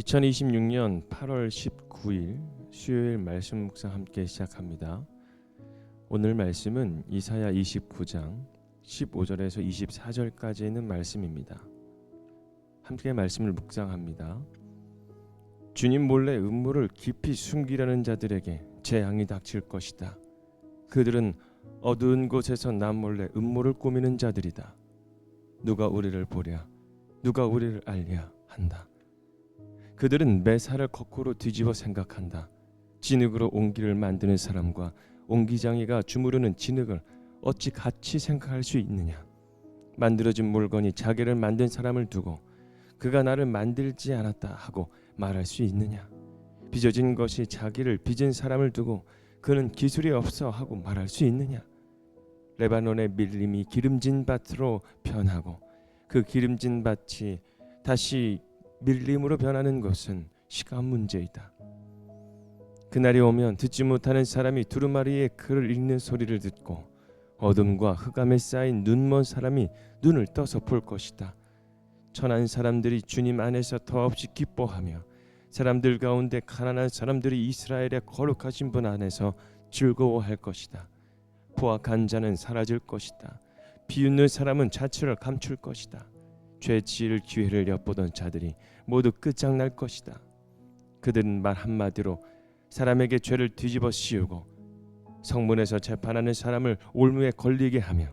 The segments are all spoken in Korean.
2026년 8월 19일 수요일 말씀 묵상 함께 시작합니다. 오늘 말씀은 이사야 29장 15절에서 24절까지 있는 말씀입니다. 함께 말씀을 묵상합니다. 주님 몰래 음모를 깊이 숨기려는 자들에게 재앙이 닥칠 것이다. 그들은 어두운 곳에서 남 몰래 음모를 꾸미는 자들이다. 누가 우리를 보랴, 누가 우리를 알랴 한다. 그들은 매사를 거꾸로 뒤집어 생각한다. 진흙으로 옹기를 만드는 사람과 옹기장이가 주무르는 진흙을 어찌 같이 생각할 수 있느냐. 만들어진 물건이 자기를 만든 사람을 두고 그가 나를 만들지 않았다 하고 말할 수 있느냐. 빚어진 것이 자기를 빚은 사람을 두고 그는 기술이 없어 하고 말할 수 있느냐. 레바논의 밀림이 기름진 밭으로 변하고 그 기름진 밭이 다시 밀림으로 변하는 것은 시간 문제이다. 그날이 오면 듣지 못하는 사람이 두루마리에 글을 읽는 소리를 듣고 어둠과 흑암에 쌓인 눈먼 사람이 눈을 떠서 볼 것이다. 천한 사람들이 주님 안에서 더없이 기뻐하며 사람들 가운데 가난한 사람들이 이스라엘의 거룩하신 분 안에서 즐거워할 것이다. 포악한 자는 사라질 것이다. 비웃는 사람은 자취를 감출 것이다. 죄 지을 기회를 엿보던 자들이 모두 끝장날 것이다. 그들은 말 한마디로 사람에게 죄를 뒤집어 씌우고 성문에서 재판하는 사람을 올무에 걸리게 하며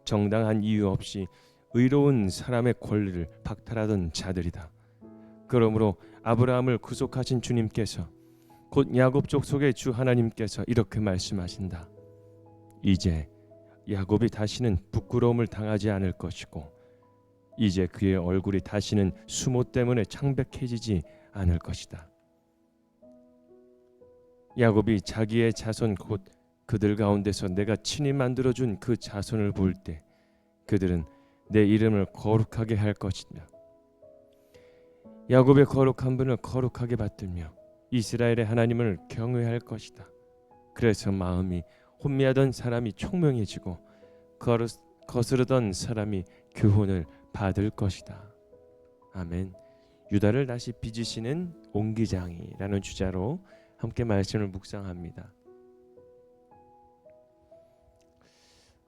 정당한 이유 없이 의로운 사람의 권리를 박탈하던 자들이다. 그러므로 아브라함을 구속하신 주님께서 곧 야곱 족속의 주 하나님께서 이렇게 말씀하신다. 이제 야곱이 다시는 부끄러움을 당하지 않을 것이고 이제 그의 얼굴이 다시는 수모 때문에 창백해지지 않을 것이다. 야곱이 자기의 자손 곧 그들 가운데서 내가 친히 만들어준 그 자손을 볼 때 그들은 내 이름을 거룩하게 할 것이다. 야곱의 거룩한 분을 거룩하게 받들며 이스라엘의 하나님을 경외할 것이다. 그래서 마음이 혼미하던 사람이 총명해지고 거스르던 사람이 교훈을 받을 것이다. 아멘. 유다를 다시 빚으시는 옹기장이라는 주제로 함께 말씀을 묵상합니다.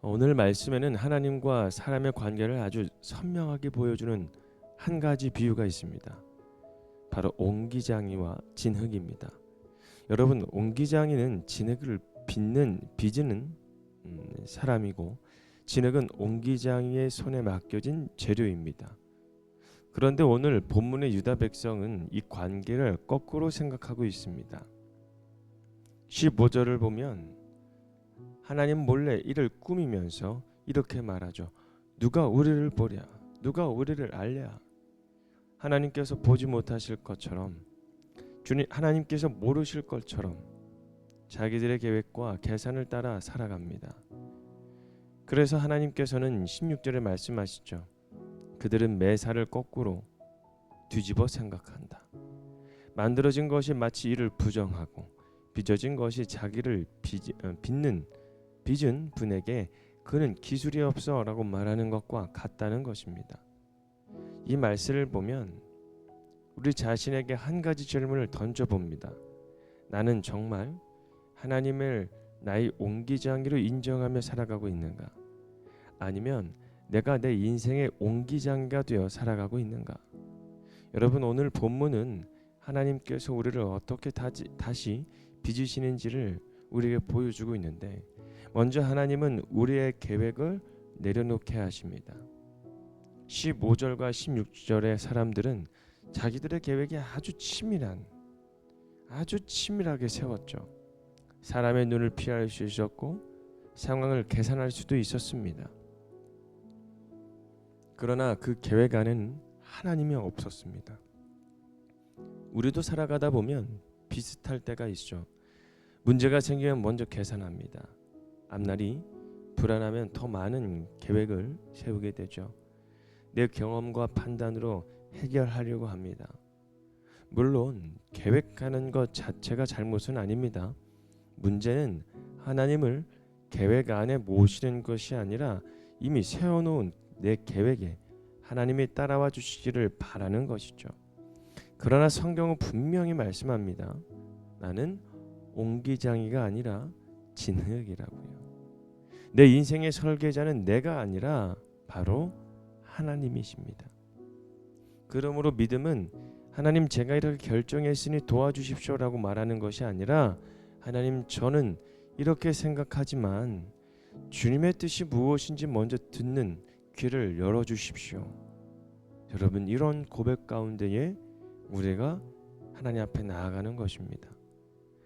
오늘 말씀에는 하나님과 사람의 관계를 아주 선명하게 보여주는 한 가지 비유가 있습니다. 바로 옹기장이와 진흙입니다. 여러분, 옹기장이는 진흙을 빚는 사람이고 진흙은 옹기장이의 손에 맡겨진 재료입니다. 그런데 오늘 본문의 유다 백성은 이 관계를 거꾸로 생각하고 있습니다. 15절을 보면 하나님 몰래 이를 꾸미면서 이렇게 말하죠. 누가 우리를 보랴, 누가 우리를 알랴. 하나님께서 보지 못하실 것처럼, 하나님께서 모르실 것처럼 자기들의 계획과 계산을 따라 살아갑니다. 그래서 하나님께서는 16절에 말씀하시죠. 그들은 매사를 거꾸로 뒤집어 생각한다. 만들어진 것이 마치 이를 부정하고 빚어진 것이 자기를 빚은 분에게 그는 기술이 없어 라고 말하는 것과 같다는 것입니다. 이 말씀을 보면 우리 자신에게 한 가지 질문을 던져봅니다. 나는 정말 하나님을 나의 옹기장이로 인정하며 살아가고 있는가? 아니면 내가 내 인생의 옹기장이가 되어 살아가고 있는가? 여러분, 오늘 본문은 하나님께서 우리를 어떻게 다시 빚으시는지를 우리에게 보여주고 있는데, 먼저 하나님은 우리의 계획을 내려놓게 하십니다. 15절과 16절의 사람들은 자기들의 계획이 아주 치밀하게 세웠죠. 사람의 눈을 피할 수 있었고 상황을 계산할 수도 있었습니다. 그러나 그 계획 안에는 하나님이 없었습니다. 우리도 살아가다 보면 비슷할 때가 있죠. 문제가 생기면 먼저 계산합니다. 앞날이 불안하면 더 많은 계획을 세우게 되죠. 내 경험과 판단으로 해결하려고 합니다. 물론 계획하는 것 자체가 잘못은 아닙니다. 문제는 하나님을 계획 안에 모시는 것이 아니라 이미 세워놓은 내 계획에 하나님이 따라와 주시기를 바라는 것이죠. 그러나 성경은 분명히 말씀합니다. 나는 옹기장이가 아니라 진흙이라고요. 내 인생의 설계자는 내가 아니라 바로 하나님이십니다. 그러므로 믿음은 하나님 제가 이렇게 결정했으니 도와주십시오라고 말하는 것이 아니라 하나님 저는 이렇게 생각하지만 주님의 뜻이 무엇인지 먼저 듣는 귀를 열어주십시오. 여러분 이런 고백 가운데에 우리가 하나님 앞에 나아가는 것입니다.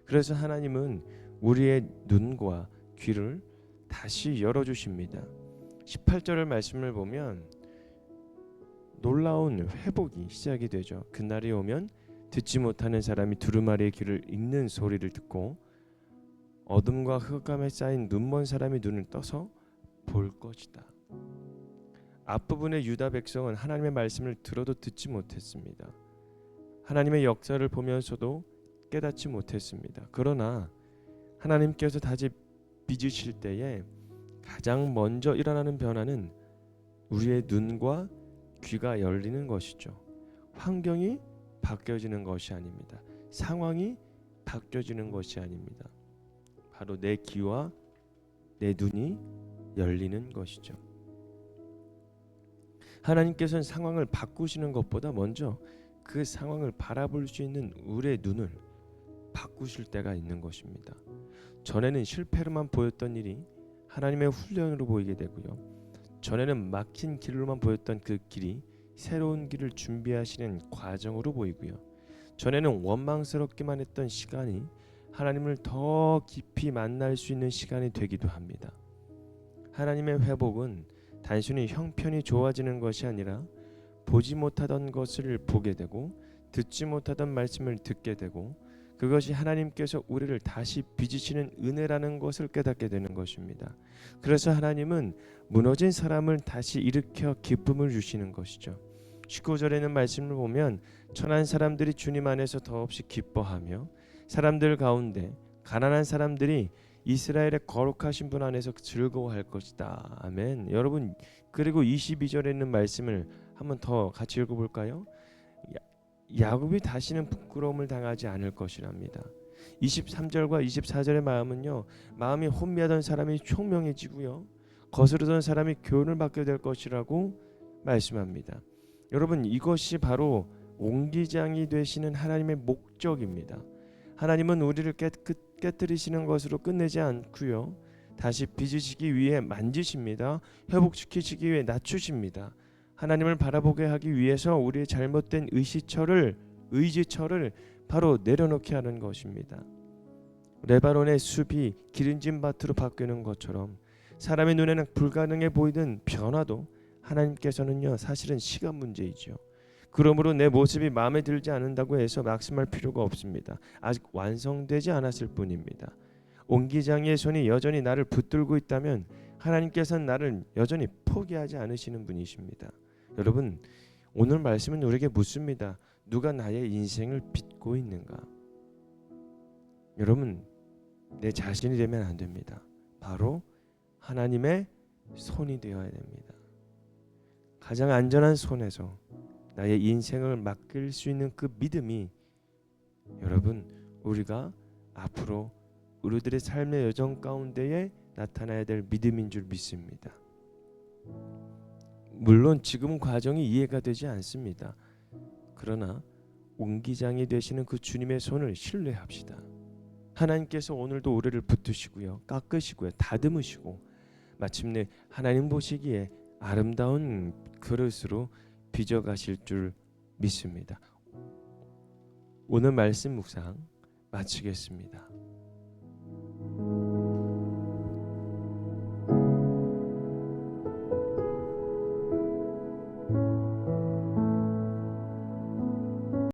그래서 하나님은 우리의 눈과 귀를 다시 열어주십니다. 18절의 말씀을 보면 놀라운 회복이 시작이 되죠. 그날이 오면 듣지 못하는 사람이 두루마리의 귀를 읽는 소리를 듣고 어둠과 흑암에 쌓인 눈먼 사람이 눈을 떠서 볼 것이다. 앞부분의 유다 백성은 하나님의 말씀을 들어도 듣지 못했습니다. 하나님의 역사를 보면서도 깨닫지 못했습니다. 그러나 하나님께서 다시 빚으실 때에 가장 먼저 일어나는 변화는 우리의 눈과 귀가 열리는 것이죠. 환경이 바뀌어지는 것이 아닙니다. 상황이 바뀌어지는 것이 아닙니다. 바로 내 귀와 내 눈이 열리는 것이죠. 하나님께서는 상황을 바꾸시는 것보다 먼저 그 상황을 바라볼 수 있는 우리의 눈을 바꾸실 때가 있는 것입니다. 전에는 실패로만 보였던 일이 하나님의 훈련으로 보이게 되고요. 전에는 막힌 길로만 보였던 그 길이 새로운 길을 준비하시는 과정으로 보이고요. 전에는 원망스럽기만 했던 시간이 하나님을 더 깊이 만날 수 있는 시간이 되기도 합니다. 하나님의 회복은 단순히 형편이 좋아지는 것이 아니라 보지 못하던 것을 보게 되고 듣지 못하던 말씀을 듣게 되고 그것이 하나님께서 우리를 다시 빚으시는 은혜라는 것을 깨닫게 되는 것입니다. 그래서 하나님은 무너진 사람을 다시 일으켜 기쁨을 주시는 것이죠. 19절에는 말씀을 보면 천한 사람들이 주님 안에서 더없이 기뻐하며 사람들 가운데 가난한 사람들이 이스라엘의 거룩하신 분 안에서 즐거워할 것이다. 아멘. 여러분 그리고 22절에 있는 말씀을 한번 더 같이 읽어볼까요? 야곱이 다시는 부끄러움을 당하지 않을 것이랍니다. 23절과 24절의 마음이 혼미하던 사람이 총명해지고요. 거스르던 사람이 교훈을 받게 될 것이라고 말씀합니다. 여러분 이것이 바로 옹기장이 되시는 하나님의 목적입니다. 하나님은 우리를 깨뜨리시는 것으로 끝내지 않고요. 다시 빚으시기 위해 만지십니다. 회복시키시기 위해 낮추십니다. 하나님을 바라보게 하기 위해서 우리의 잘못된 의지처를 바로 내려놓게 하는 것입니다. 레바논의 숲이 기름진 밭으로 바뀌는 것처럼 사람의 눈에는 불가능해 보이던 변화도 하나님께서는요 사실은 시간 문제이죠. 그러므로 내 모습이 마음에 들지 않는다고 해서 낙심할 필요가 없습니다. 아직 완성되지 않았을 뿐입니다. 옹기장이의 손이 여전히 나를 붙들고 있다면 하나님께서는 나를 여전히 포기하지 않으시는 분이십니다. 여러분 오늘 말씀은 우리에게 묻습니다. 누가 나의 인생을 빚고 있는가? 여러분 내 자신이 되면 안 됩니다. 바로 하나님의 손이 되어야 됩니다. 가장 안전한 손에서 나의 인생을 맡길 수 있는 그 믿음이 여러분 우리가 앞으로 우리들의 삶의 여정 가운데에 나타나야 될 믿음인 줄 믿습니다. 물론 지금 과정이 이해가 되지 않습니다. 그러나 옹기장이 되시는 그 주님의 손을 신뢰합시다. 하나님께서 오늘도 우리를 붙드시고요, 깎으시고요, 다듬으시고 마침내 하나님 보시기에 아름다운 그릇으로 빚어가실 줄 믿습니다. 오늘 말씀 묵상 마치겠습니다.